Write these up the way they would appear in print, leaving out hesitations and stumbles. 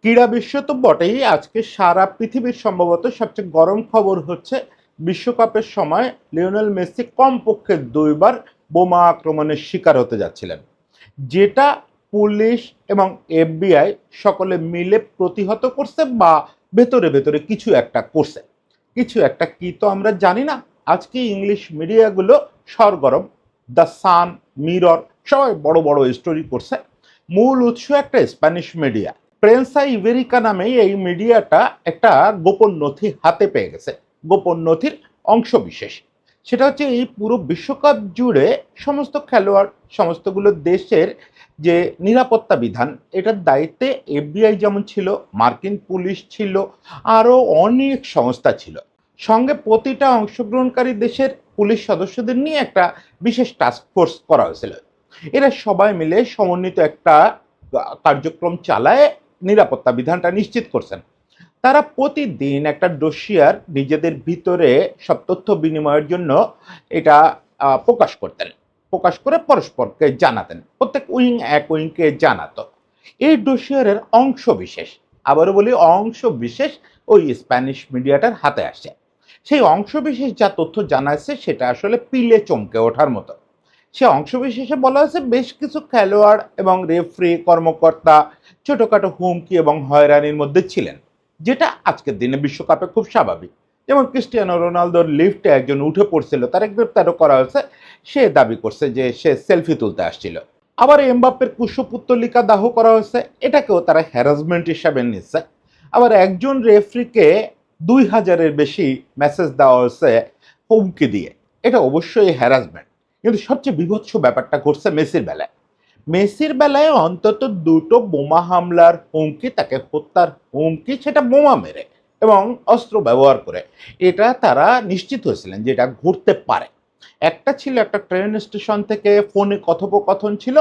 ক্রীড়া বিশ্ব তো বটেই, আজকে সারা পৃথিবীর সম্ভবত সবচেয়ে গরম খবর হচ্ছে বিশ্বকাপের সময় লিওনেল মেসি কমপক্ষে 2বার বোমা আক্রমণের শিকার হতে যাচ্ছিলেন, যেটা পুলিশ এবং এফবিআই সকলে মিলে প্রতিহত করছে বা ভেতরে ভেতরে কিছু একটা করছে। কিছু একটা কি তো আমরা জানি না। আজকে ইংলিশ মিডিয়াগুলো সরগরম। দ্য সান, মিরর সবাই বড় বড় স্টোরি করছে। মূল উৎস একটা স্প্যানিশ মিডিয়া, প্রেন্সা ইবেরিকা নামে এই মিডিয়াটা একটা গোপন নথি হাতে পেয়ে গেছে। গোপন নথির অংশ বিশেষ, সেটা হচ্ছে এই পুরো বিশ্বকাপ জুড়ে সমস্ত খেলোয়াড়, সমস্তগুলো দেশের যে নিরাপত্তা বিধান, এটার দায়িত্বে এফবিআই যেমন ছিল, মার্কিন পুলিশ ছিল, আরও অনেক সংস্থা ছিল। সঙ্গে প্রতিটা অংশগ্রহণকারী দেশের পুলিশ সদস্যদের নিয়ে একটা বিশেষ টাস্ক ফোর্স করা হয়েছিল। এরা সবাই মিলে সমন্বিত একটা কার্যক্রম চালায় নিরাপত্তা বিধানটা নিশ্চিত করছেন। তারা প্রতিদিন একটা ডোসিয়ার নিজেদের ভিতরে সব তথ্য বিনিময়ের জন্য এটা প্রকাশ করতেন। প্রকাশ করে পরস্পরকে জানাতেন, প্রত্যেক উইং এক উইংকে জানাতো। এই ডোসিয়ারের অংশ বিশেষ, আবারও বলি অংশ বিশেষ, ওই স্প্যানিশ মিডিয়াটার হাতে আসে। সেই অংশ বিশেষ যা তথ্য জানাচ্ছে সেটা আসলে পিলে চমকে ওঠার মতো। সে অংশবিশেষে বলা হয়েছে বেশ কিছু খেলোয়াড় এবং রেফারি কর্মকর্তা ছোটখাটো হুমকি এবং হয়রানির মধ্যে ছিলেন, যেটা আজকের দিনে বিশ্বকাপে খুব স্বাভাবিক। যেমন ক্রিস্টিয়ানো রোনালদোর লিফটে একজন উঠে পড়ছিল, তাকে গ্রেপ্তারও করা হয়েছে। সে দাবি করছে যে সে সেলফি তুলতে আসছিল। আবার এমবাপ্পের কুশপুত্তলিকা দাহ করা হয়েছে, এটাকেও তারা হ্যারাসমেন্ট হিসাবে নিচ্ছে। আবার একজন রেফারিকে 2000-এর বেশি মেসেজ দেওয়া হয়েছে হুমকি দিয়ে, এটা অবশ্যই হ্যারাসমেন্ট। কিন্তু সবচেয়ে বীভৎস ব্যাপারটা ঘটছে মেসির বেলায়। মেসির বেলায় অন্তত দুটো বোমা হামলার হুমকি, তাকে হত্যার হুমকি, সেটা বোমা মেরে এবং অস্ত্র ব্যবহার করে। এটা তারা নিশ্চিত হয়েছিলেন যে এটা ঘটতে পারে। একটা ছিল একটা ট্রেন স্টেশন থেকে ফোনে কথোপকথন ছিল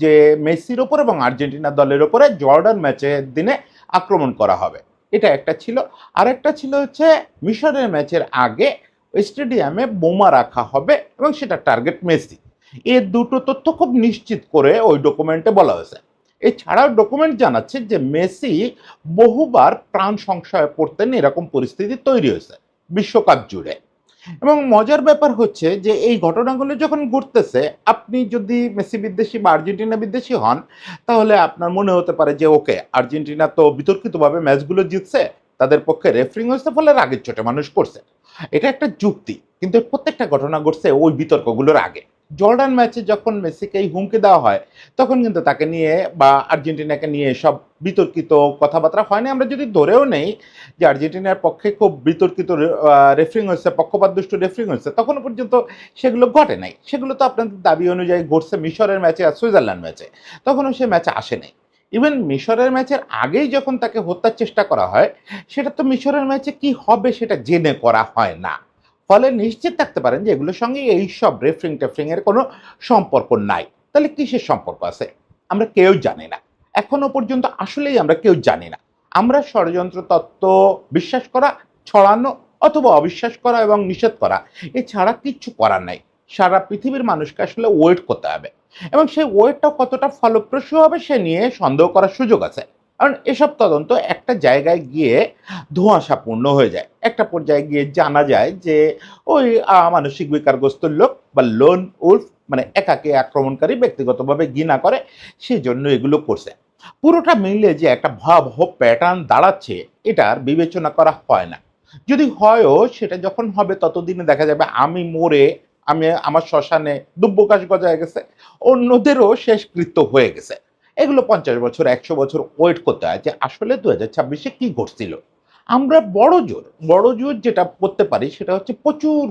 যে মেসির ওপর এবং আর্জেন্টিনা দলের ওপরে জর্ডান ম্যাচের দিনে আক্রমণ করা হবে, এটা একটা ছিল। আরেকটা ছিল হচ্ছে মিশরের ম্যাচের আগে স্টেডিয়ামে বোমা রাখা হবে এবং সেটা টার্গেট মেসি। এই দুটো তথ্য খুব নিশ্চিত করে ওই ডকুমেন্টে বলা হয়েছে। এছাড়াও ডকুমেন্ট জানাচ্ছে যে মেসি বহুবার প্রাণ সংশয়ে পড়তেন, এরকম পরিস্থিতি তৈরি হয়েছে বিশ্বকাপ জুড়ে। এবং মজার ব্যাপার হচ্ছে যে এই ঘটনাগুলো যখন ঘটতেছে, আপনি যদি মেসি বিদ্বেষী বা আর্জেন্টিনা বিদ্বেষী হন, তাহলে আপনার মনে হতে পারে যে ওকে, আর্জেন্টিনা তো বিতর্কিতভাবে ম্যাচগুলো জিতছে, তাদের পক্ষে রেফারিং হয়েছে, ফলে রাগের চোটে মানুষ করছে। এটা একটা যুক্তি, কিন্তু প্রত্যেকটা ঘটনা ঘটছে ওই বিতর্কগুলোর আগে। জর্ডান ম্যাচে যখন মেসিকে এই হুমকি দেওয়া হয়, তখন কিন্তু তাকে নিয়ে বা আর্জেন্টিনাকে নিয়ে সব বিতর্কিত কথাবার্তা হয়নি। আমরা যদি ধরেও নেই যে আর্জেন্টিনার পক্ষে খুব বিতর্কিত রেফারিং হয়েছে, পক্ষপাতদুষ্ট রেফারিং হয়েছে, তখনও পর্যন্ত সেগুলো ঘটে নাই। সেগুলো তো আপনাদের দাবি অনুযায়ী ঘটছে মিশরের ম্যাচে আর সুইজারল্যান্ড ম্যাচে, তখনও সে ম্যাচে আসে নাই। ইভেন মিশরের ম্যাচের আগেই যখন তাকে হত্যার চেষ্টা করা হয়, সেটা তো মিশরের ম্যাচে কি হবে সেটা জেনে করা হয় না। ফলে নিশ্চিত থাকতে পারেন যে এগুলোর সঙ্গে এইসব রেফারিং টেফারিং এর কোনো সম্পর্ক নাই। তাহলে কিসের সম্পর্ক আছে আমরা কেউ জানি না। এখনো পর্যন্ত আসলেই আমরা কেউ জানি না। আমরা ষড়যন্ত্র তত্ত্ব বিশ্বাস করা, ছড়ানো অথবা অবিশ্বাস করা এবং নিষেধ করা, এছাড়া কিচ্ছু করার নাই। সারা পৃথিবীর মানুষকে আসলে ওয়েট করতে হবে, এবং সেই ওয়েটটা কতটা ফলপ্রসূ হবে সে নিয়ে সন্দেহ করার সুযোগ আছে। কারণ এসব তদন্ত একটা জায়গায় গিয়ে ধোঁয়াশাপূর্ণ হয়ে যায়। একটা পর্যায়ে গিয়ে জানা যায় যে ওই মানসিক বিকারগ্রস্ত লোক বা লোন উলফ, মানে একাকী আক্রমণকারী, ব্যক্তিগতভাবে ঘৃণা করে, সেজন্য এগুলো করছে। পুরোটা মিলে যে একটা ভয়াবহ প্যাটার্ন দাঁড়াচ্ছে, এটার বিবেচনা করা হয় না। যদি হয়ও, সেটা যখন হবে ততদিনে দেখা যাবে আমি মরে, আমি আমার শ্মশানে দুব্বকাশ গজায় গেছে, অন্যদেরও শেষকৃত্য হয়ে গেছে। এগুলো 50 বছর 100 বছর ওয়েট করতে হয় যে আসলে 2026-এ কি ঘটছিল। আমরা বড় জোর যেটা করতে পারি সেটা হচ্ছে প্রচুর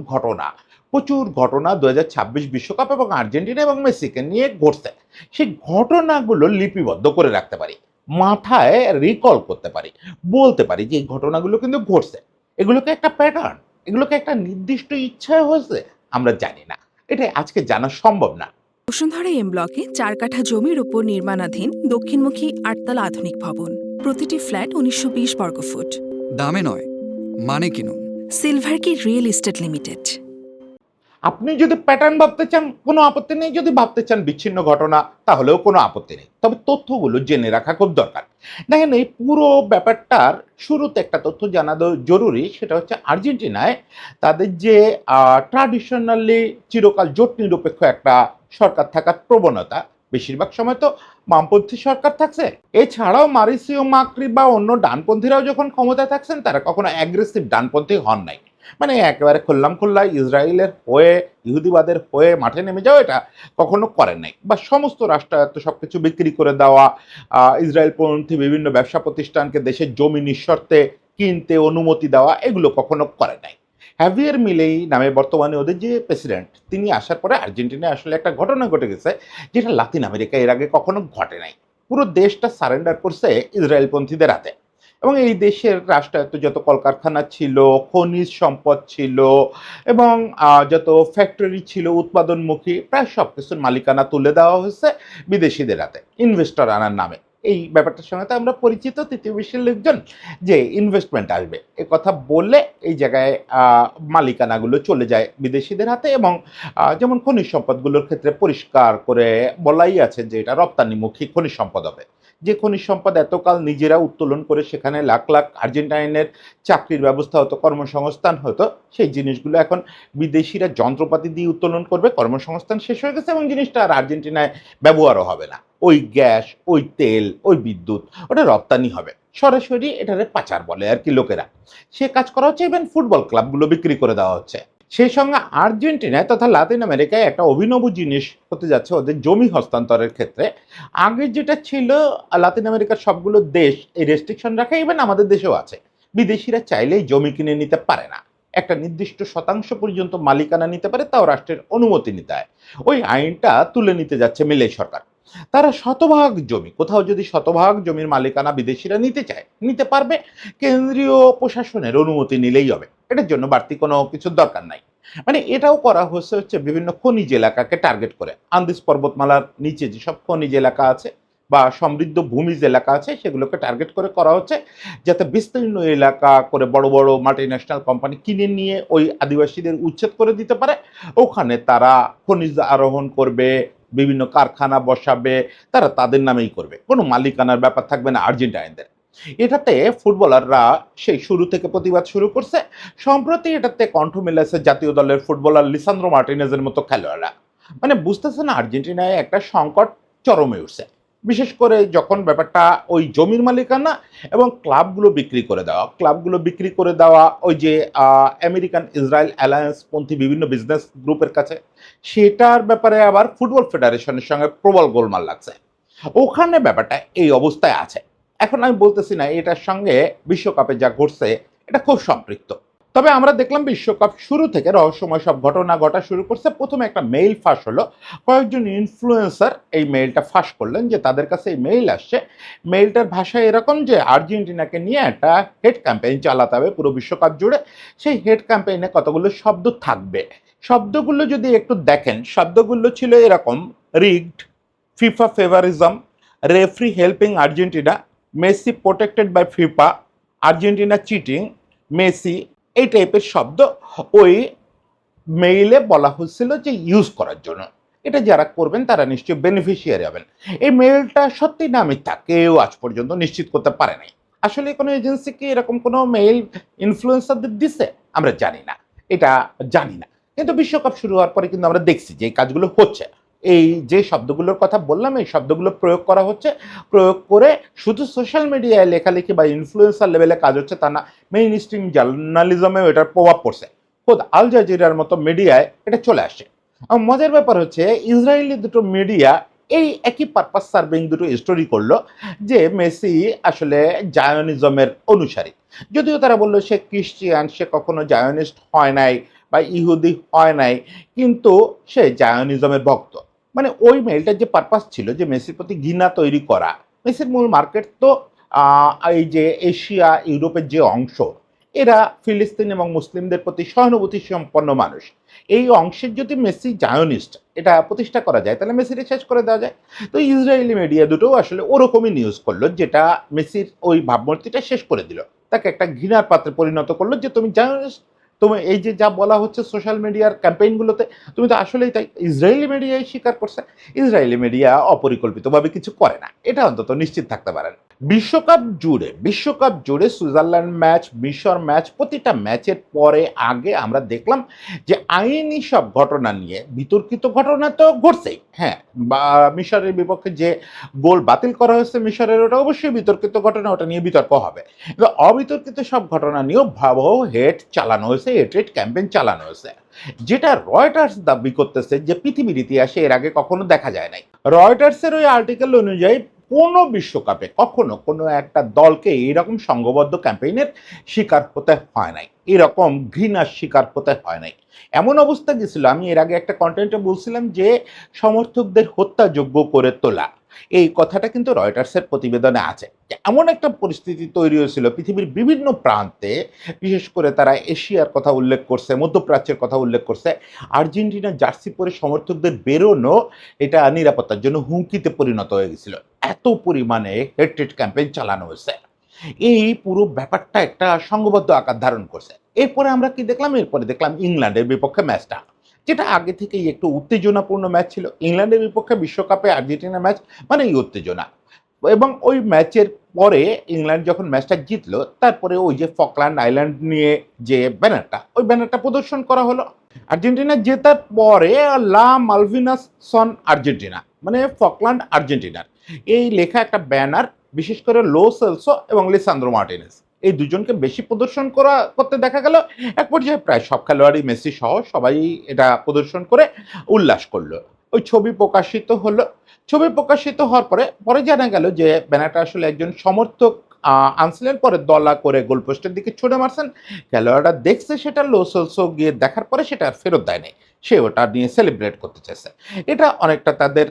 ঘটনা 2026 বিশ্বকাপ এবং আর্জেন্টিনা এবং মেসিকে নিয়ে ঘটছে। সেই ঘটনাগুলো লিপিবদ্ধ করে রাখতে পারি, মাথায় রিকল করতে পারি, বলতে পারি যে এই ঘটনাগুলো কিন্তু ঘটছে। এগুলোকে একটা প্যাটার্ন, এগুলোকে একটা নির্দিষ্ট ইচ্ছায় হয়েছে, আমরা জানি না। এটা আজকে জানা সম্ভব না। বসুন্ধরা এম ব্লকে 4 কাঠা জমির উপর নির্মাণাধীন দক্ষিণমুখী 8তলা আধুনিক ভবন। প্রতিটি ফ্ল্যাট 1920 বর্গফুট। দামে নয়, মানে কিনুন। সিলভার কি রিয়েল এস্টেট লিমিটেড। আপনি যদি প্যাটার্ন ভাবতে চান কোনো আপত্তি নেই, যদি ভাবতে চান বিচ্ছিন্ন ঘটনা তাহলেও কোনো আপত্তি নেই, তবে তথ্যগুলো জেনে রাখা খুব দরকার। দেখেন, এই পুরো ব্যাপারটার শুরুতে একটা তথ্য জানা জরুরি, সেটা হচ্ছে আর্জেন্টিনায় তাদের যে ট্রাডিশনালি চিরকাল জোট নিরপেক্ষ একটা সরকার থাকার প্রবণতা, বেশিরভাগ সময় তো বামপন্থী সরকার থাকছে। এছাড়াও মারিসিও মাকরি বা অন্য ডানপন্থীরাও যখন ক্ষমতায় থাকছেন, তারা কখনো অ্যাগ্রেসিভ ডানপন্থী হন নাই। মানে একেবারে খুল্লাম খুল্লা ইসরায়েলের হয়ে, ইহুদিবাদের হয়ে মাঠে নেমে যাওয়া, এটা কখনো করেন নাই। বা সমস্ত রাষ্ট্রায়ত্ত সবকিছু বিক্রি করে দেওয়া, ইসরায়েলপন্থী বিভিন্ন ব্যবসা প্রতিষ্ঠানকে দেশের জমি নিঃশর্তে কিনতে অনুমতি দেওয়া, এগুলো কখনো করে নাই। হ্যাভিয়ার মিলেই নামে বর্তমানে ওদের যে প্রেসিডেন্ট, তিনি আসার পরে আর্জেন্টিনায় আসলে একটা ঘটনা ঘটে গেছে, যেটা লাতিন আমেরিকা এর আগে কখনো ঘটে নাই। পুরো দেশটা সারেন্ডার করছে ইসরায়েলপন্থীদের হাতে, এবং এই দেশের রাষ্ট্রায়ত্ত যত কলকারখানা ছিল, খনিজ সম্পদ ছিল, এবং যত ফ্যাক্টরি ছিল উৎপাদনমুখী, প্রায় সব কিছুর মালিকানা তুলে দেওয়া হয়েছে বিদেশিদের হাতে ইনভেস্টর আনার নামে। এই ব্যাপারটার সঙ্গে তো আমরা পরিচিত, তৃতীয় বিশ্বের লোকজন, যে ইনভেস্টমেন্ট আসবে এ কথা বললে এই জায়গায় মালিকানাগুলো চলে যায় বিদেশিদের হাতে। এবং যেমন খনিজ সম্পদগুলোর ক্ষেত্রে পরিষ্কার করে বলাই আছে যে এটা রপ্তানিমুখী খনিজ সম্পদ হবে। যে খনিজ সম্পদ এতকাল নিজেরা উত্তোলন করে সেখানে লাখ লাখ আর্জেন্টাইনের চাকরির ব্যবস্থা হতো, কর্মসংস্থান হতো, সেই জিনিসগুলো এখন বিদেশিরা যন্ত্রপাতি দিয়ে উত্তোলন করবে, কর্মসংস্থান শেষ হয়ে গেছে এবং জিনিসটা আর আর্জেন্টিনায় ব্যবহারও হবে না। ওই গ্যাস, ওই তেল, ওই বিদ্যুৎ ওটা রপ্তানি হবে, সরাসরি এটারে পাচার বলে আর কি লোকেরা। সে কাজ করা হচ্ছে, ইভেন ফুটবল ক্লাবগুলো বিক্রি করে দেওয়া হচ্ছে। সেই সঙ্গে আর্জেন্টিনায় তথা লাতিন আমেরিকায় একটা অভিনব জিনিস হতে যাচ্ছে ওদের জমি হস্তান্তরের ক্ষেত্রে। আগে যেটা ছিল, লাতিন আমেরিকার সবগুলো দেশ এই রেস্ট্রিকশন রাখে, ইভেন আমাদের দেশেও আছে, বিদেশিরা চাইলেই জমি কিনে নিতে পারে না, একটা নির্দিষ্ট শতাংশ পর্যন্ত মালিকানা নিতে পারে, তাও রাষ্ট্রের অনুমতি নিতে হয়। ওই আইনটা তুলে নিতে যাচ্ছে মিলে সরকার। তারা শতভাগ জমি, কোথাও যদি শতভাগ জমির মালিকানা বিদেশিরা নিতে চায় নিতে পারবে, কেন্দ্রীয় প্রশাসনের অনুমতি নিলেই হবে, এটার জন্য বাড়তি কোনো কিছুর দরকার নাই। মানে এটাও করা হচ্ছে বিভিন্ন খনিজ এলাকাকে টার্গেট করে। আন্দিজ পর্বতমালার নিচে যেসব খনিজ এলাকা আছে বা সমৃদ্ধ ভূমিজ এলাকা আছে, সেগুলোকে টার্গেট করে করা হচ্ছে, যাতে বিস্তীর্ণ এলাকা করে বড় বড় মাল্টিন্যাশনাল কোম্পানি কিনে নিয়ে ওই আদিবাসীদের উচ্ছেদ করে দিতে পারে। ওখানে তারা খনিজ আরোহণ করবে, বিভিন্ন কারখানা বসাবে, তারা তাদের নামেই করবে, কোনো মালিকানার ব্যাপার থাকবে না আর্জেন্টাইনদের। এটাতে ফুটবলাররা সেই শুরু থেকে প্রতিবাদ শুরু করছে। সম্প্রতি এটাতে কণ্ঠ মিলেছে জাতীয় দলের ফুটবলার লিসান্দ্রো মার্টিনেজের মতো খেলোয়াড়রা। মানে বুঝতেছে না আর্জেন্টিনায় একটা সংকট চরমে উঠছে, বিশেষ করে যখন ব্যাপারটা ওই জমির মালিকানা এবং ক্লাবগুলো বিক্রি করে দেওয়া ওই যে আমেরিকান ইসরায়েল অ্যালায়েন্স পন্থী বিভিন্ন বিজনেস গ্রুপের কাছে, সেটার ব্যাপারে আবার ফুটবল ফেডারেশনের সঙ্গে প্রবল গোলমাল লাগছে। ওখানে ব্যাপারটা এই অবস্থায় আছে। এখন আমি বলতেছি না এটার সঙ্গে বিশ্বকাপে যা ঘটছে এটা খুব সম্পৃক্ত, তবে আমরা দেখলাম বিশ্বকাপ শুরু থেকে রহস্যময় সব ঘটনা ঘটা শুরু করছে। প্রথমে একটা মেইল ফাঁস হলো, কয়েকজন ইনফ্লুয়েন্সার এই মেইলটা ফাঁস করলেন যে তাদের কাছে এই মেইল আসছে। মেইলটার ভাষা এরকম যে আর্জেন্টিনাকে নিয়ে একটা হেড ক্যাম্পেইন চালাতে হবে পুরো বিশ্বকাপ জুড়ে। সেই হেড ক্যাম্পেইনে কতগুলো শব্দ থাকবে, শব্দগুলো যদি একটু দেখেন, শব্দগুলো ছিল এরকম: rigged, FIFA favouritism, referee helping Argentina, Messi protected by FIFA, Argentina cheating, Messi, এই টাইপের শব্দ ওই মেইলে বলা হচ্ছিল যে ইউজ করার জন্য। এটা যারা করবেন তারা নিশ্চয়ই বেনিফিশিয়ারি হবেন। এই মেইলটা সত্যি না মিথ্যা কেউ আজ পর্যন্ত নিশ্চিত করতে পারে নাই। আসলে কোনো এজেন্সি কি এরকম কোনো মেইল ইনফ্লুয়েন্সারদের দিছে আমরা জানি না, এটা জানি না। কিন্তু বিশ্বকাপ শুরু হওয়ার পরে কিন্তু আমরা দেখছি যে এই কাজগুলো হচ্ছে। এই যে শব্দগুলোর কথা বললাম, এই শব্দগুলো প্রয়োগ করা হচ্ছে। প্রয়োগ করে শুধু সোশ্যাল মিডিয়ায় লেখালেখি বা ইনফ্লুয়েন্সার লেভেলে কাজ হচ্ছে তা না, মেইন স্ট্রিম জার্নালিজমেও এটার প্রভাব পড়ছে। খোদ আল জাজিরার মতো মিডিয়ায় এটা চলে আসে। মজার ব্যাপার হচ্ছে ইসরায়েলি দুটো মিডিয়া এই একই পারপাস সার্ভিং দুটো স্টোরি করলো যে মেসি আসলে জায়নিজমের অনুসারী, যদিও তারা বললো সে খ্রিস্টিয়ান, সে কখনো জায়নিস্ট হয় নাই বা ইহুদি হয় নাই, কিন্তু সে জায়নিজমের ভক্ত। মানে ওই মেইলটার যে পারপাস ছিল যে মেসির প্রতি ঘৃণা তৈরি করা। মেসির মূল মার্কেট তো এই যে এশিয়া ইউরোপের যে অংশ, এরা ফিলিস্তিন এবং মুসলিমদের প্রতি সহানুভূতি সম্পন্ন মানুষ। এই অংশের যদি মেসি জায়নিস্ট এটা প্রতিষ্ঠা করা যায়, তাহলে মেসিকে শেষ করে দেওয়া যায়। তো ইসরায়েলি মিডিয়া দুটো আসলে ওরকমই নিউজ করলো, যেটা মেসির ওই ভাবমূর্তিটা শেষ করে দিল, তাকে একটা ঘৃণার পাত্রে পরিণত করলো যে তুমি জায়নিস্ট তুমি এই যে যা বলা হচ্ছে সোশ্যাল মিডিয়ার ক্যাম্পেইনগুলোতে, তুমি তো আসলেই তাই। ইসরায়েলি মিডিয়াই স্বীকার করছে। ইসরায়েলি মিডিয়া অপরিকল্পিতভাবে কিছু করে না, এটা অন্তত নিশ্চিত থাকতে পারেন। বিশ্বকাপ জুড়ে সুইজারল্যান্ড ম্যাচ, মিশর ম্যাচ, প্রতিটা ম্যাচের পরে আগে আমরা দেখলাম যে আইনি সব ঘটনা নিয়ে বিতর্কিত ঘটনা তো ঘটছেই। হ্যাঁ, বা মিশরের বিপক্ষে যে গোল বাতিল করা হয়েছে মিশরের, ওটা অবশ্যই বিতর্কিত ঘটনা, ওটা নিয়ে বিতর্ক হবে। কিন্তু অবিতর্কিত সব ঘটনা নিয়েও ভয়াবহ হেড চালানো হয়েছে, হেড ক্যাম্পেইন চালানো হয়েছে, যেটা রয়টার্স দাবি করতেছে যে পৃথিবীর ইতিহাসে এর আগে কখনো দেখা যায় নাই। রয়টার্সের ওই আর্টিকেল অনুযায়ী কোনো বিশ্বকাপে কখনো কোনো একটা দলকে এরকম সংঘবদ্ধ ক্যাম্পেইনের শিকার হতে হয় নাই, এরকম ঘৃণার শিকার হতে হয় নাই। এমন অবস্থা গেছিল, আমি এর আগে একটা কন্টেন্টে বলছিলাম যে সমর্থকদের হত্যাযোগ্য করে তোলা, এই কথাটা কিন্তু রয়টার্সের প্রতিবেদনে আছে। যে এমন একটা পরিস্থিতি তৈরি হয়েছিল পৃথিবীর বিভিন্ন প্রান্তে, বিশেষ করে তারা এশিয়ার কথা উল্লেখ করছে, মধ্যপ্রাচ্যের কথা উল্লেখ করছে, আর্জেন্টিনার জার্সি পরে সমর্থকদের বেরোনো এটা নিরাপত্তার জন্য হুমকিতে পরিণত হয়ে গেছিল। এত পরিমাণে হেড ক্যাম্পেইন চালানো হয়েছে, এই পুরো ব্যাপারটা একটা সংঘবদ্ধ আকার ধারণ করছে। এরপরে আমরা কি দেখলাম? এরপরে দেখলাম ইংল্যান্ডের বিপক্ষে ম্যাচটা, যেটা আগে থেকেই একটু উত্তেজনাপূর্ণ ম্যাচ ছিল। ইংল্যান্ডের বিপক্ষে বিশ্বকাপে আর্জেন্টিনা ম্যাচ মানে এই উত্তেজনা। এবং ওই ম্যাচের পরে ইংল্যান্ড যখন ম্যাচটা জিতলো, তারপরে ওই যে ফকল্যান্ড আইল্যান্ড নিয়ে যে ব্যানারটা, ওই ব্যানারটা প্রদর্শন করা হলো। আর্জেন্টিনা জেতার পরে লা মালভিনাস সন আর্জেন্টিনা, মানে ফকল্যান্ড আর্জেন্টিনার, এই লেখা একটা ব্যানার বিশেষ করে লো সেলসো এবং লিসান্দ্রো মার্টিনেজ, এই দুজনকে বেশি প্রদর্শন করতে দেখা গেল। এক পর্যায়ে প্রায় সব খেলোয়াড়ই, মেসি সহ সবাই এটা প্রদর্শন করে উল্লাস করলো। ওই ছবি প্রকাশিত হলো। ছবি প্রকাশিত হওয়ার পরে পরে জানা গেল যে ব্যানারটা আসলে একজন সমর্থক আনছিলেন, পরে দলা করে গোলপোস্টের দিকে ছুড়ে মারছেন। খেলোয়াড়রা দেখছে সেটা, লো সেলসো গিয়ে দেখার পরে সেটা আর ফেরত দেয় নাই, সে ওটা নিয়ে সেলিব্রেট করতে চাইছে। এটা অনেকটা তাদের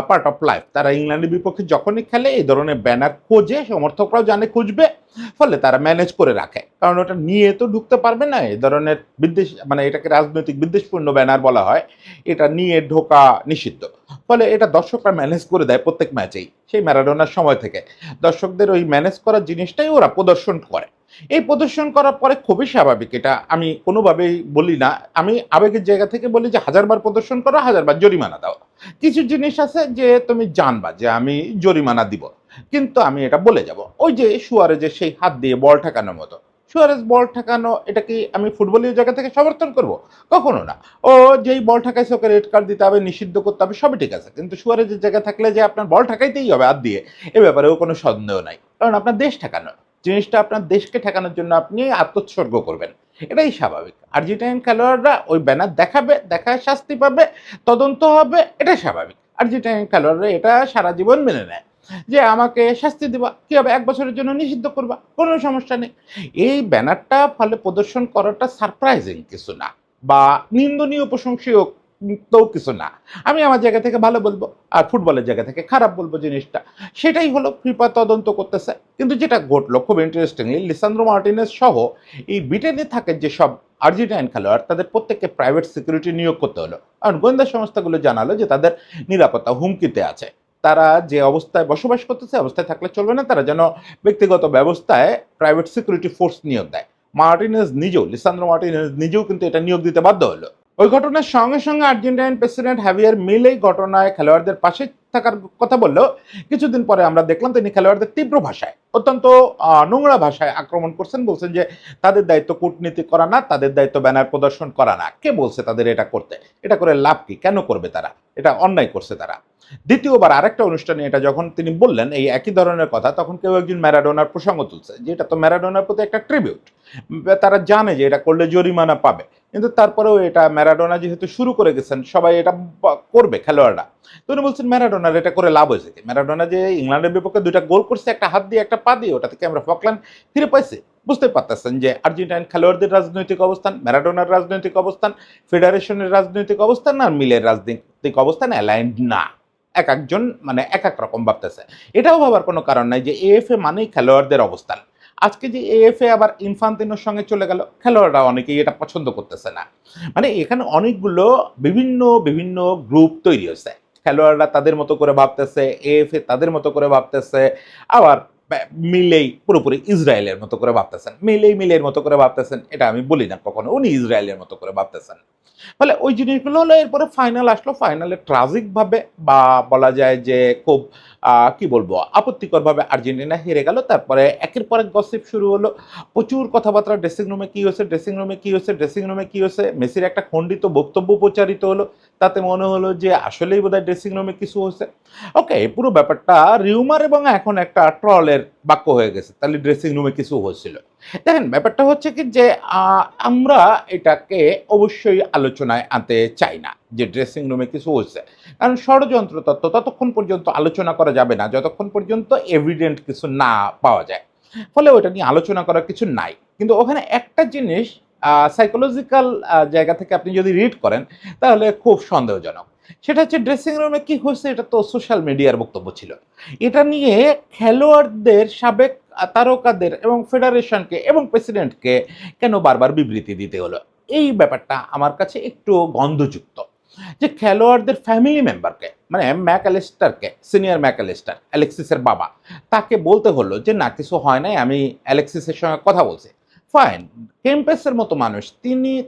পার্ট অফ লাইফ। তারা ইংল্যান্ডের বিপক্ষে যখনই খেলে এই ধরনের ব্যানার খোঁজে, সমর্থকরাও জানে খুঁজবে, ফলে তারা ম্যানেজ করে রাখে, কারণ ওটা নিয়ে তো ঢুকতে পারবে না। এই ধরনের বিদ্বেষ, মানে এটাকে রাজনৈতিক বিদ্বেষপূর্ণ ব্যানার বলা হয়, এটা নিয়ে ঢোকা নিষিদ্ধ। ফলে এটা দর্শকরা ম্যানেজ করে দেয় প্রত্যেক ম্যাচেই, সেই ম্যারাডোনার সময় থেকে দর্শকদের ওই ম্যানেজ করার জিনিসটাই ওরা প্রদর্শন করে। এই প্রদর্শন করার পরে খুবই স্বাভাবিক, এটা আমি কোনোভাবেই বলি না, আমি আবেগের জায়গা থেকে বলি যে হাজারবার প্রদর্শন করো, হাজারবার জরিমানা দাও। কিছু জিনিস আছে যে তুমি জানবা যে আমি জরিমানা দিব, কিন্তু আমি এটা বলে যাব। ওই যে সুয়ারেজের সেই হাত দিয়ে বল ঠেকানোর মতো, সুয়ারেজ বল ঠেকানো, এটা কি আমি ফুটবলীয় জায়গা থেকে সমর্থন করব? কখনো না। ও যেই বল ঠেকাইছে ওকে রেড কার্ড দিতে হবে, নিষিদ্ধ করতে হবে, সবই ঠিক আছে, কিন্তু সুয়ারেজের জায়গা থাকলে যে আপনার বল ঠেকাইতেই হবে হাত দিয়ে, এ ব্যাপারেও কোনো সন্দেহ নাই, কারণ আপনার দেশ ঠেকানো জিনিসটা, আপনার দেশকে ঠেকানোর জন্য আপনি আত্মোৎসর্গ করবেন, এটাই স্বাভাবিক। আর্জেন্টাইন খেলোয়াড়রা ওই ব্যানার দেখাবে, দেখায় শাস্তি পাবে, তদন্ত হবে, এটাই স্বাভাবিক। আর্জেন্টাইন খেলোয়াড়রা এটা সারা জীবন মেনে নেয় যে আমাকে শাস্তি দিবা, কি হবে, 1 বছরের জন্য নিষিদ্ধ করবা, কোনো সমস্যা নেই। এই ব্যানারটা ফলে প্রদর্শন করাটা সারপ্রাইজিং কিছু না, বা নিন্দনীয় প্রশংসীয় তো কিছু না। আমি আমার জায়গা থেকে ভালো বলবো, আর ফুটবলের জায়গা থেকে খারাপ বলবো জিনিসটা। সেটাই হলো, ফিফা তদন্ত করতেছে। কিন্তু যেটা ঘটলো খুব ইন্টারেস্টিংলি, লিসান্দ্রো মার্টিনেজ সহ এই ব্রিটেনে থাকে যেসব আর্জেন্টাইন খেলোয়াড়, তাদের প্রত্যেককে প্রাইভেট সিকিউরিটি নিয়োগ করতে হলো, কারণ গোয়েন্দা সংস্থাগুলো জানালো যে তাদের নিরাপত্তা হুমকিতে আছে। তারা যে অবস্থায় বসবাস করতেছে, অবস্থায় থাকলে চলবে না, তারা যেন ব্যক্তিগত ব্যবস্থায় প্রাইভেট সিকিউরিটি ফোর্স নিয়োগ দেয়। লিসান্দ্রো মার্টিনেজ নিজেও কিন্তু এটা নিয়োগ দিতে বাধ্য হলো। ওই ঘটনার সঙ্গে সঙ্গে আর্জেন্টাইন প্রেসিডেন্ট হাভিয়ার মিলেই ঘটনায় খেলোয়াড়দের পাশে থাকার কথা বললেও কিছুদিন পরে আমরা দেখলাম তিনি খেলোয়াড়দের তীব্র ভাষায়, অত্যন্ত নোংরা ভাষায় আক্রমণ করছেন। বলছেন যে তাদের দায়িত্ব কূটনীতি করা না, তাদের দায়িত্ব ব্যানার প্রদর্শন করা না। কে বলছে তাদের এটা করতে? এটা করে লাভ কি? কেন করবে তারা? এটা অন্যায় করছে তারা। দ্বিতীয়বার আরেকটা অনুষ্ঠানে এটা যখন তিনি বললেন এই একই ধরনের কথা, তখন কেউ একজন ম্যারাডোনার প্রসঙ্গ তুলছে যে এটা তো ম্যারাডোনার প্রতি একটা ট্রিবিউট, তারা জানে যে এটা করলে জরিমানা পাবে, কিন্তু তারপরেও এটা ম্যারাডোনা যেহেতু শুরু করে গেছেন, সবাই এটা করবে খেলোয়াড়রা। তো উনি বলছেন ম্যারাডোনার এটা করে লাভ হয়েছে কি? ম্যারাডোনা যে ইংল্যান্ডের বিপক্ষে 2টা গোল করছে, একটা হাত দিয়ে একটা পা দিয়ে, ওটা থেকে আমরা ফকল্যান্ড ফিরে পাইছি। বুঝতে পারতেছেন যে আর্জেন্টাইন খেলোয়াড়দের রাজনৈতিক অবস্থান, ম্যারাডোনার রাজনৈতিক অবস্থান, ফেডারেশনের রাজনৈতিক অবস্থান আর মিলের রাজনৈতিক অবস্থান অ্যালাইন্ড না। এক একজন মানে এক এক রকম ভাবতেছে। এটাও ভাবার কোনো কারণ নাই যে এএফএ মানেই খেলোয়াড়দের অবস্থান। আজকে যে এএফএ আবার ইনফান্তিনোর সঙ্গে চলে গেল, খেলোয়াড়রা অনেকেই এটা পছন্দ করতেছে না। মানে এখানে অনেকগুলো বিভিন্ন বিভিন্ন গ্রুপ তৈরি হয়েছে, খেলোয়াড়রা তাদের মতো করে ভাবতেছে, এএফএ তাদের মতো করে ভাবতেছে, আবার মিলেই পুরোপুরি ইসরায়েলের মতো করে ভাবতেছেন, মিলের মতো করে ভাবতেছেন, এটা আমি বলি না কখনো, উনি ইসরায়েলের মতো করে ভাবতেছেন। ফলে ওই জিনিসগুলো হলো, এরপরে ফাইনাল আসলো, ফাইনালে ট্রাজিকভাবে বা বলা যায় যে খুব কি বলবো, আপত্তিকরভাবে আর্জেন্টিনা হেরে গেল। তারপরে একের পর এক গসিপ শুরু হলো, প্রচুর কথাবার্তা, ড্রেসিং রুমে কি হয়েছে, ড্রেসিং রুমে কি হয়েছে, ড্রেসিং রুমে কি হয়েছে। মেসির একটা খণ্ডিত বক্তব্য প্রচারিত হলো, তাতে মনে হলো যে আসলেই বোধহয় ড্রেসিং রুমে কিছু হয়েছে। ওকে, পুরো ব্যাপারটা রিউমার এবং এখন একটা ট্রলের বাক্য হয়ে গেছে, তাহলে ড্রেসিং রুমে কিছু হয়েছিল। দেখেন, ব্যাপারটা হচ্ছে কি যে আমরা এটাকে অবশ্যই আলোচনায় আনতে চাই না যে ড্রেসিং রুমে কিছু হয়েছে, কারণ ষড়যন্ত্র তত্ত্ব ততক্ষণ পর্যন্ত আলোচনা করা যাবে না যতক্ষণ পর্যন্ত এভিডেন্ট কিছু না পাওয়া যায়। ফলে ওটা নিয়ে আলোচনা করার কিছু নাই, কিন্তু ওখানে একটা জিনিস সাইকোলজিক্যাল জায়গা থেকে আপনি যদি রিড করেন তাহলে খুব সন্দেহজনক। সেটা হচ্ছে ড্রেসিং রুমে কি হয়েছে, এটা তো সোশ্যাল মিডিয়ার বক্তব্য ছিল। এটা নিয়ে খেলোয়াড়দের, সাবেক তারকাদের এবং ফেডারেশনকে এবং প্রেসিডেন্টকে কেন বারবার বিবৃতি দিতে হলো, এই ব্যাপারটা আমার কাছে একটু গন্ধযুক্ত। যে খেলোয়াড়দের ফ্যামিলি মেম্বারকে, মানে ম্যাকঅ্যালিস্টারকে, সিনিয়র ম্যাকঅ্যালিস্টার, অ্যালেক্সিসের বাবা, তাকে বলতে হলো যে না, কিছু হয় নাই, আমি অ্যালেক্সিসের সঙ্গে কথা বলছি। ফাইন, কেম্পেসের মতো মানুষ,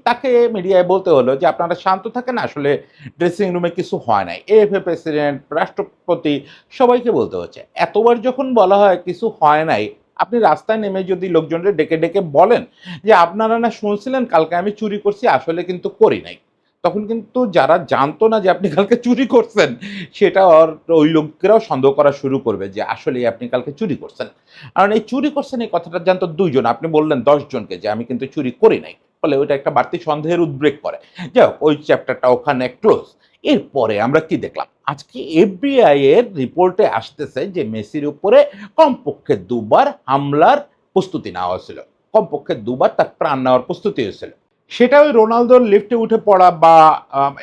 তাকে মিডিয়ায় বলতে হলো যে আপনারা শান্ত থাকেন, আসলে ড্রেসিং রুমে কিছু হয় নাই। এএফএ প্রেসিডেন্ট, রাষ্ট্রপতি, সবাইকে বলতে হচ্ছে। এতবার যখন বলা হয় কিছু হয় নাই, আপনি রাস্তায় নেমে যদি লোকজনদের ডেকে ডেকে বলেন যে আপনারা না শুনছিলেন কালকে আমি চুরি করছি, আসলে কিন্তু করি নাই, তখন কিন্তু যারা জানতো না যে আপনি কালকে চুরি করছেন, সেটা ওই লোকেরাও সন্দেহ করা শুরু করবে যে আসলে আপনি কালকে চুরি করছেন। কারণ এই চুরি করছেন এই কথাটা জানতো 2 জন, আপনি বললেন 10 জনকে যে আমি কিন্তু চুরি করি নাই, ফলে ওইটা একটা বাড়তি সন্দেহের উদ্রেক করে। যাই হোক, ওই চ্যাপ্টারটা ওখানে ক্লোজ। এরপরে আমরা কি দেখলাম, আজকে এফবিআই এর রিপোর্টে আসতেছে যে মেসির উপরে কমপক্ষে 2বার হামলার প্রস্তুতি নেওয়া হয়েছিল, কমপক্ষে 2বার তার প্রাণ নেওয়ার প্রস্তুতি হয়েছিল। সেটা ওই রোনালদোর লিফটে উঠে পড়া বা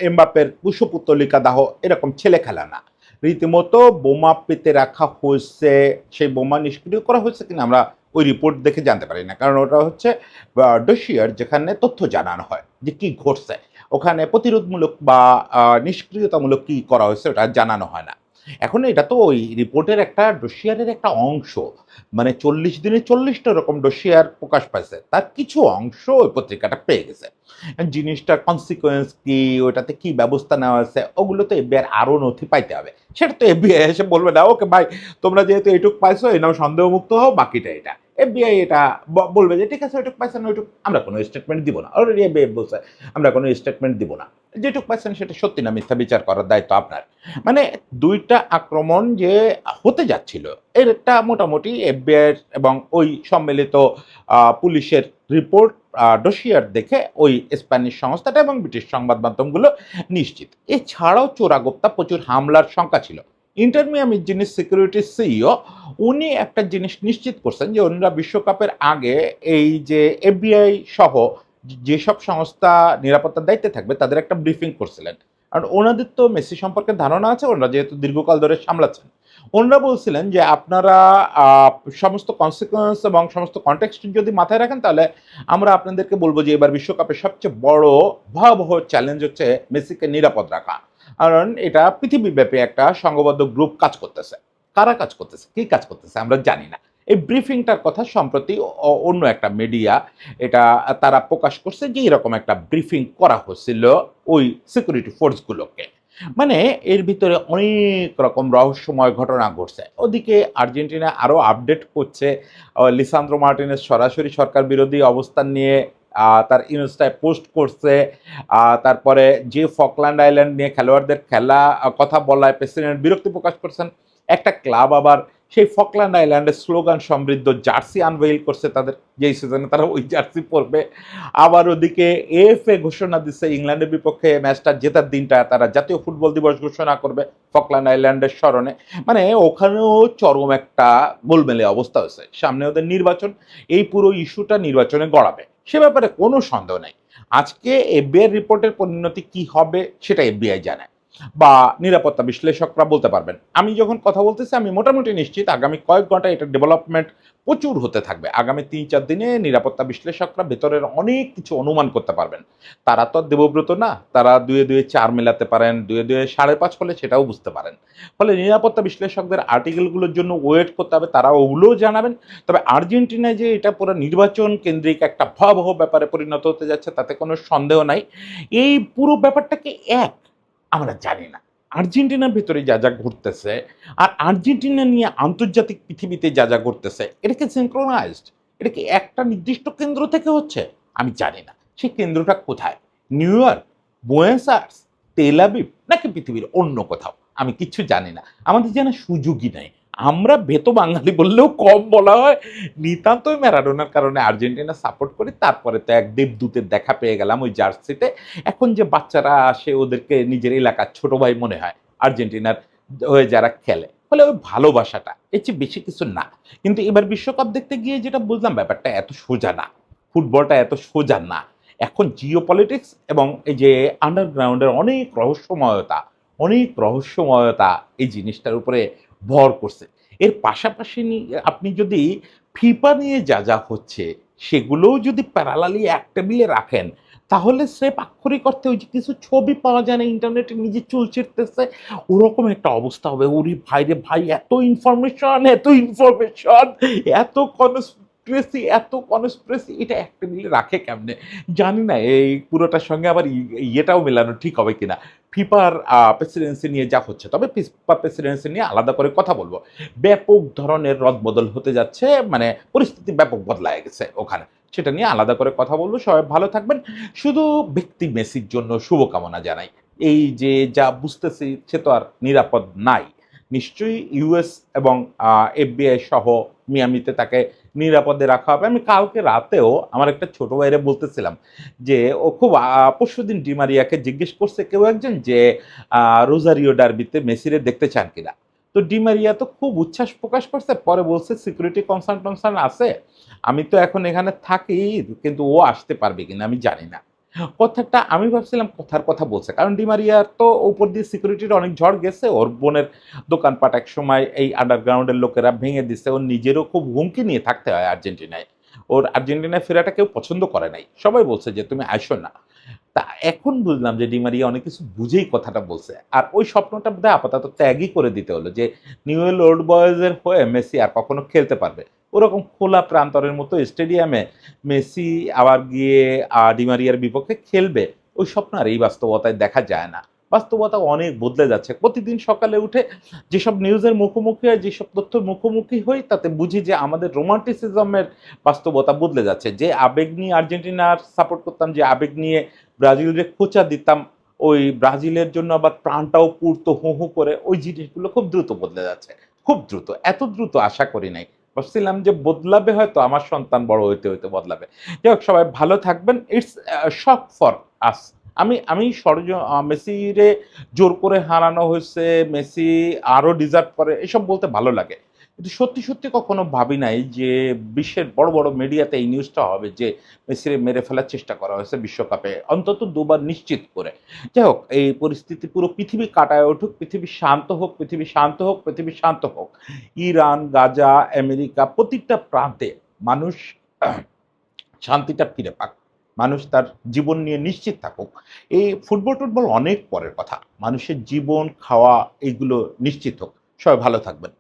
এমবাপ্পের কুশপুত্তলিকা দাহ এরকম ছেলে খেলা না, রীতিমতো বোমা পেতে রাখা হয়েছে। সেই বোমা নিষ্ক্রিয় করা হয়েছে কিনা আমরা ওই রিপোর্ট দেখে জানতে পারি না, কারণ ওটা হচ্ছে ডসিয়ার, যেখানে তথ্য জানানো হয় যে কি ঘটছে, ওখানে প্রতিরোধমূলক বা নিষ্ক্রিয়তামূলক কি করা হয়েছে ওটা জানানো হয় না। এখন এটা তো ওই রিপোর্টের একটা ডসিয়ারের একটা অংশ, মানে 40 দিনে 40টা রকম ডসিয়ার প্রকাশ পাইছে, তার কিছু অংশ ওই পত্রিকাটা পেয়ে গেছে। জিনিসটার কনসিকোয়েন্স কি, ওটাতে কি ব্যবস্থা নেওয়া হয়েছে, ওগুলো তো এফবিআই আরও নথি পাইতে হবে। সেটা তো এফবিআই এসে বলবে না, ওকে ভাই তোমরা যেহেতু এটুক পাইছো এই নাও সন্দেহমুক্ত হও, বাকিটা এটা। এফবিআই এটা বলবে যে ঠিক আছে, ওইটুক পাইছেন, ওইটুক আমরা কোনো স্টেটমেন্ট দিব না। অলরেডি এফবিআই বলছে আমরা কোনো স্টেটমেন্ট দিব না, যেটুক পাইছেন সেটা সত্যি না মিথ্যা বিচার করার দায়িত্ব আপনার। মানে 2টা আক্রমণ যে হতে যাচ্ছিল, এর একটা মোটামুটি এফবিআই এবং ওই সম্মিলিত পুলিশের রিপোর্ট, ডসিয়ার দেখে ওই স্প্যানিশ সংস্থাটা এবং ব্রিটিশ সংবাদ মাধ্যমগুলো নিশ্চিত। এছাড়াও চোরাগোপ্তা প্রচুর হামলার শঙ্কা ছিল। ইন্টার মিয়ামির যিনি সিকিউরিটি সিইও, উনি একটা জিনিস নিশ্চিত করছেন যে অন্যরা বিশ্বকাপের আগে এই যে এফবিআই সহ যেসব সংস্থা নিরাপত্তার দায়িত্বে থাকবে তাদের একটা ব্রিফিং করছিলেন। কারণ ওনাদের তো মেসি সম্পর্কে ধারণা আছে, ওনারা যেহেতু দীর্ঘকাল ধরে সামলাচ্ছেন। ওনারা বলছিলেন যে আপনারা সমস্ত কনসিকুয়েন্স এবং সমস্ত কনটেক্সট যদি মাথায় রাখেন, তাহলে আমরা আপনাদেরকে বলবো যে এবার বিশ্বকাপের সবচেয়ে বড় ভয়াবহ চ্যালেঞ্জ হচ্ছে মেসিকে নিরাপদ রাখা। কারণ এটা পৃথিবীব্যাপী একটা সংঘবদ্ধ গ্রুপ কাজ করতেছে। কারা কাজ করতেছে, কি কাজ করতেছে আমরা জানি না। এই ব্রিফিংটার কথা সম্প্রতি অন্য একটা মিডিয়া এটা তারা প্রকাশ করছে যে এরকম একটা ব্রিফিং করা হচ্ছিল ওই সিকিউরিটি ফোর্সগুলোকে। মানে এর ভিতরে অনেক রকম রহস্যময় ঘটনা ঘটছে। ওদিকে আর্জেন্টিনা আরও আপডেট করছে, লিসান্দ্রো মার্টিনেজ সরাসরি সরকার বিরোধী অবস্থান নিয়ে তার ইনস্টায় পোস্ট করছে। তারপরে যে ফকল্যান্ড আইল্যান্ড নিয়ে খেলোয়াড়দের খেলা কথা বলায় প্রেসিডেন্ট বিরক্তি প্রকাশ করছেন। একটা ক্লাব আবার সেই ফকল্যান্ড আইল্যান্ডের স্লোগান সমৃদ্ধ জার্সি আনভেইল করছে তাদের, যেই সিজনে তারা ওই জার্সি পরবে। আবার ওদিকে এএফএ ঘোষণা দিচ্ছে ইংল্যান্ডের বিপক্ষে ম্যাচটা জেতার দিনটা তারা জাতীয় ফুটবল দিবস ঘোষণা করবে ফকল্যান্ড আইল্যান্ডের স্মরণে। মানে ওখানেও চরম একটা গোলমেলে অবস্থা হয়েছে। সামনে ওদের নির্বাচন, এই পুরো ইস্যুটা নির্বাচনে গড়াবে, সে ব্যাপারে কোনো সন্দেহ নাই। আজকে এফবিআই রিপোর্টের পরিণতি কি হবে সেটা এফবিআই জানায়। বা নিরাপত্তা বিশ্লেষকরা বলতে পারবেন। আমি যখন কথা বলতেছি আমি মোটামুটি নিশ্চিত আগামী কয়েক ঘন্টায় এটা ডেভেলপমেন্ট প্রচুর হতে থাকবে। আগামী ৩-৪ দিনে নিরাপত্তা বিশ্লেষকরা ভেতরের অনেক কিছু অনুমান করতে পারবেন। তারা তো আর দেবব্রত না। তারা ২ এ ২ ৪ মেলাতে পারেন, ২ এ ২ ৫.৫ হলে সেটাও বুঝতে পারেন। ফলে নিরাপত্তা বিশ্লেষকদের আর্টিকেলগুলোর জন্য ওয়েট করতে হবে, তারা ওগুলোও জানাবেন। তবে আর্জেন্টিনায় যে এটা পুরো নির্বাচন কেন্দ্রিক একটা ভয়াবহ ব্যাপারে পরিণত হতে যাচ্ছে তাতে কোনো সন্দেহ নাই। এই পুরো ব্যাপারটাকে আমরা জানি না। আর্জেন্টিনার ভেতরে যা, যা ঘটতেছে আর আর্জেন্টিনা নিয়ে আন্তর্জাতিক পৃথিবীতে যা, যা ঘটতেছে এটা কি synchronized? এটা কি একটা নির্দিষ্ট কেন্দ্র থেকে হচ্ছে? আমি জানি না। সেই কেন্দ্রটা কোথায়? New York, Buenos আয়ার্স, Tel Aviv নাকি পৃথিবীর অন্য কোথাও? আমি কিচ্ছু জানি না। আমাদের জানার সুযোগই নাই। আমরা ভেতো বাঙালি বললেও কম বলা হয়। নিতান্তই ম্যারাডোনার কারণে আর্জেন্টিনা সাপোর্ট করি। তারপরে তো এক দেবদূতের দেখা পেয়ে গেলাম ওই জার্সিতে। এখন যে বাচ্চারা আসে ওদেরকে নিজের এলাকার ছোট ভাই মনে হয় আর্জেন্টিনার হয়ে যারা খেলে। ফলে ওই ভালোবাসাটা এর চেয়ে বেশি কিছু না। কিন্তু এবার বিশ্বকাপ দেখতে গিয়ে যেটা বুঝলাম ব্যাপারটা এত সোজা না। ফুটবলটা এত সোজা না। এখন জিওপলিটিক্স এবং এই যে আন্ডারগ্রাউন্ডের অনেক রহস্যময়তা এই জিনিসটার উপরে ভর করছে। এর পাশাপাশি আপনি যদি ফিফা নিয়ে যা, যা হচ্ছে সেগুলোও যদি প্যারালালি এক টেবিলে রাখেন তাহলে স্রেফ আক্ষরিক অর্থে ওই যে কিছু ছবি পাওয়া যায় না ইন্টারনেটে নিজে চুল ছিঁড়তেছে ওরকম একটা অবস্থা হবে। ওরে ভাই রে ভাই এত ইনফরমেশন এত কনস্পিরেসি এটা এক টেবিলে রাখে কেমনে? জানি না এই পুরোটার সঙ্গে আবার ইয়েটাও মেলানো ঠিক হবে কিনা। ফিফার প্রেসিডেন্সি নিয়ে যা হচ্ছে। তবে ফিফা প্রেসিডেন্সি নিয়ে আলাদা করে কথা বলব। ব্যাপক ধরনের রদবদল হতে যাচ্ছে মানে পরিস্থিতি ব্যাপক বদলায় গেছে ওখানে। সেটা নিয়ে আলাদা করে কথা বলব। সবাই ভালো থাকবেন। শুধু ব্যক্তি মেসির জন্য শুভকামনা জানাই। এই যে যা বুঝতেছি সে তো আর নিরাপদ নাই। নিশ্চয়ই ইউএস এবং এফবিআই সহ মিয়ামিতে তাকে নিরাপদে রাখা হবে। আমি কালকে রাতেও আমার একটা ছোট ভাইরে বলতেছিলাম যে ও খুব পরশুদিন ডি মারিয়াকে জিজ্ঞেস করছে কেউ একজন যে রোজারিও ডার্বিতে মেসিরে দেখতে চান কিনা? তো ডি মারিয়া তো খুব উচ্ছ্বাস প্রকাশ করছে। পরে বলছে সিকিউরিটি কনসার্ন আছে। আমি তো এখন এখানে থাকি কিন্তু ও আসতে পারবে কিনা আমি জানি না। কথাটা আমি ভাবছিলাম কথার কথা বলছে। কারণ ডি মারিয়ার তো উপর দিয়ে সিকিউরিটির অনেক ঝড় গেছে। ওর বোনের দোকানপাট একসময় এই আন্ডারগ্রাউন্ডের লোকেরা ভেঙে দিছে। ওর নিজেরও খুব হুমকি নিয়ে থাকতে হয় আর্জেন্টিনায়। ওর আর্জেন্টিনায় ফেরাটা কেউ পছন্দ করে নাই। সবাই বলছে যে, "তুমি আইসো না।" তা এখন বুঝলাম যে ডি মারিয়া অনেক কিছু বুঝেই কথাটা বলছে। আর ওই স্বপ্নটা বোধহয় আপাতত ত্যাগই করে দিতে হলো যে নিউয়েল ওল্ড বয়েজের হয়ে মেসি আর কখনো খেলতে পারবে। ওরকম খোলা প্রান্তরের মতো স্টেডিয়ামে মেসি আবার গিয়ে ডি মারিয়ার বিপক্ষে খেলবে। ওই স্বপ্ন আর এই বাস্তবতায় দেখা যায় না। বাস্তবতা অনেক বদলে যাচ্ছে। প্রতিদিন সকালে উঠে যেসব নিউজের মুখোমুখি হয়, যেসব তথ্যের মুখোমুখি হই তাতে বুঝি যে আমাদের রোমান্টিসিজমের বাস্তবতা বদলে যাচ্ছে। যে আবেগ নিয়ে আর্জেন্টিনার সাপোর্ট করতাম, যে আবেগ নিয়ে ব্রাজিলরে খোঁচা দিতাম, ওই ব্রাজিলের জন্য আবার প্রাণটাও পুড়তো হু, হু করে ওই জিনিসগুলো খুব দ্রুত বদলে যাচ্ছে। খুব দ্রুত। এত দ্রুত আশা করি নাই। ভাবছিলাম যে বদলাবে হয়তো আমার সন্তান বড় হইতে বদলাবে। যাই হোক সবাই ভালো থাকবেন। It's shock for us. আমি মেসিরে জোর করে হারানো হয়েছে, মেসি আরো ডিজার্ভ করে এসব বলতে ভালো লাগে। কিন্তু সত্যি কখনো ভাবি নাই যে বিশ্বের বড় মিডিয়াতে এই নিউজটা হবে যে মেসিরে মেরে ফেলার চেষ্টা করা হয়েছে বিশ্বকাপে অন্তত ২ বার নিশ্চিত করে। যাই হোক এই পরিস্থিতি পুরো পৃথিবী কাটায় উঠুক, পৃথিবী শান্ত হোক। ইরান, গাজা, আমেরিকা প্রতিটা প্রান্তে মানুষ শান্তিটা ফিরে পাক। মানুষ তার জীবন নিয়ে নিশ্চিত থাকুক। এই ফুটবল-টুটবল অনেক পরের কথা। মানুষের জীবন, খাওয়া এগুলো নিশ্চিত হোক। সবাই ভালো থাকবেন।